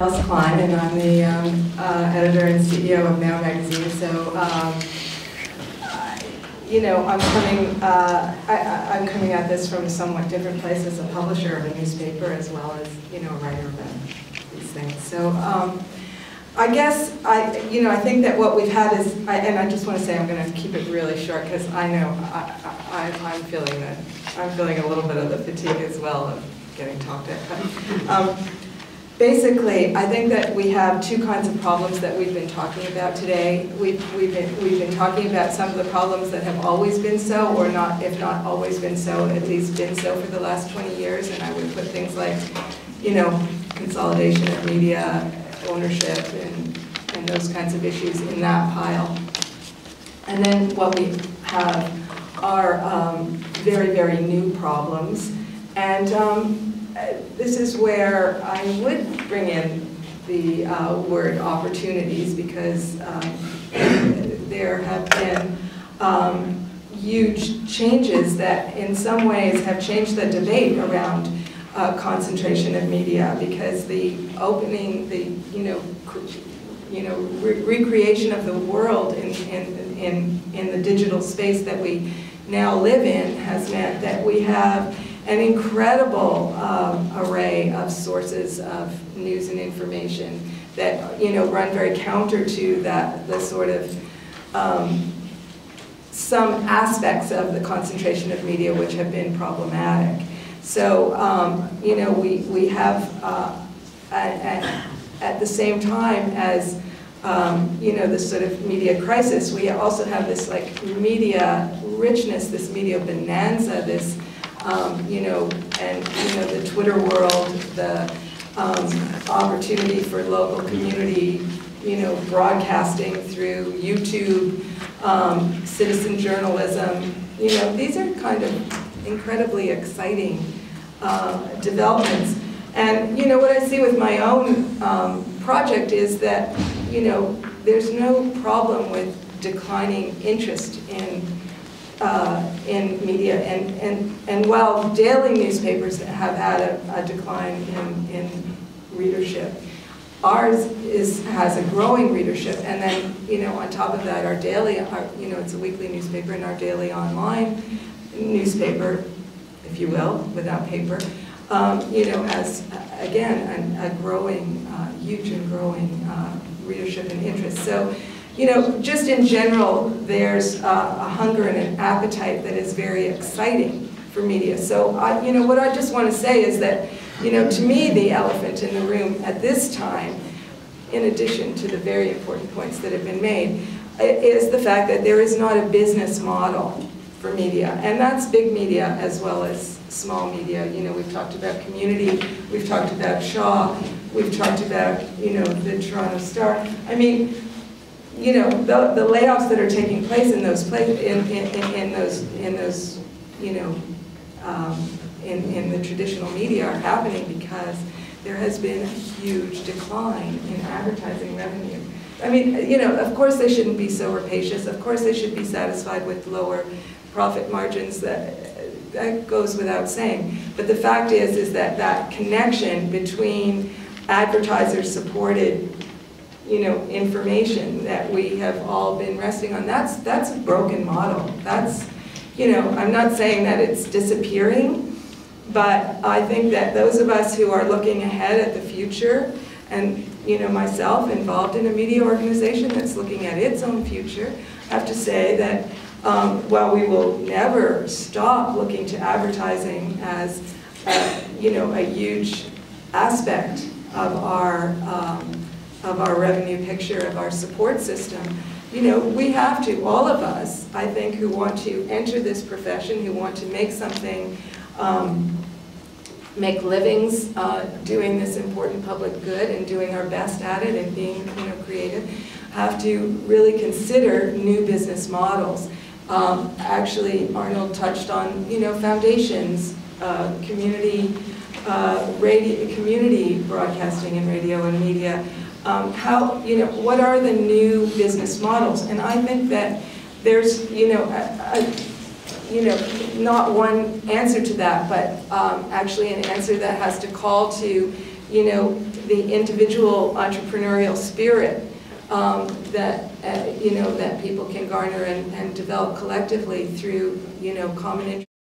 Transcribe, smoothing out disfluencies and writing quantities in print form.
Alice Klein, and I'm the editor and CEO of Now Magazine. So, you know, I'm I'm coming at this from a somewhat different place as a publisher of a newspaper, as well as, you know, a writer of these things. So, I guess I think that what we've had is, and I just want to say I'm going to keep it really short because I know I'm feeling a little bit of the fatigue as well of getting talked at. Basically, I think that we have two kinds of problems that we've been talking about today. We've been talking about some of the problems that have always been so, or not, if not always been so, at least been so for the last 20 years. And I would put things like, you know, consolidation of media, ownership, and those kinds of issues in that pile. And then what we have are very, very new problems. And this is where I would bring in the word opportunities, because there have been huge changes that in some ways have changed the debate around concentration of media, because the opening, recreation of the world in the digital space that we now live in has meant that we have an incredible array of sources of news and information that, you know, run very counter to the sort of some aspects of the concentration of media which have been problematic. So, you know, we have at the same time as you know, this sort of media crisis, we also have this like media richness, this media bonanza, this you know, and you know, the Twitter world, the opportunity for local community, you know, broadcasting through YouTube, citizen journalism. You know, these are kind of incredibly exciting developments. And you know, what I see with my own project is that, you know, there's no problem with declining interest in media, and while daily newspapers have had a decline in readership, ours has a growing readership. And then, you know, on top of that, our daily, you know, it's a weekly newspaper, and our daily online newspaper, if you will, without paper, you know, has again a growing, huge and growing readership and interest. So, you know, just in general, there's a hunger and an appetite that is very exciting for media. So, you know, what I just want to say is that, you know, to me, the elephant in the room at this time, in addition to the very important points that have been made, is the fact that there is not a business model for media. And that's big media as well as small media. You know, we've talked about Community, we've talked about Shaw, we've talked about, you know, the Toronto Star. I mean, you know, the layoffs that are taking place in those you know, in the traditional media are happening because there has been a huge decline in advertising revenue. I mean, you know, of course they shouldn't be so rapacious. Of course they should be satisfied with lower profit margins. That goes without saying. But the fact is that connection between advertiser-supported, you know, information that we have all been resting on, that's a broken model. That's, you know, I'm not saying that it's disappearing, but I think that those of us who are looking ahead at the future, and, you know, myself involved in a media organization that's looking at its own future, have to say that while we will never stop looking to advertising as, you know, a huge aspect of our revenue picture, of our support system, you know, we have to, all of us, I think, who want to enter this profession, who want to make something, make livings doing this important public good and doing our best at it and being, you know, creative, have to really consider new business models. Actually, Arnold touched on, you know, foundations, community broadcasting and radio and media. How, you know, what are the new business models? And I think that there's, you know, not one answer to that, but actually an answer that has to call to you know, the individual entrepreneurial spirit that, you know, that people can garner and develop collectively through, you know, common interest.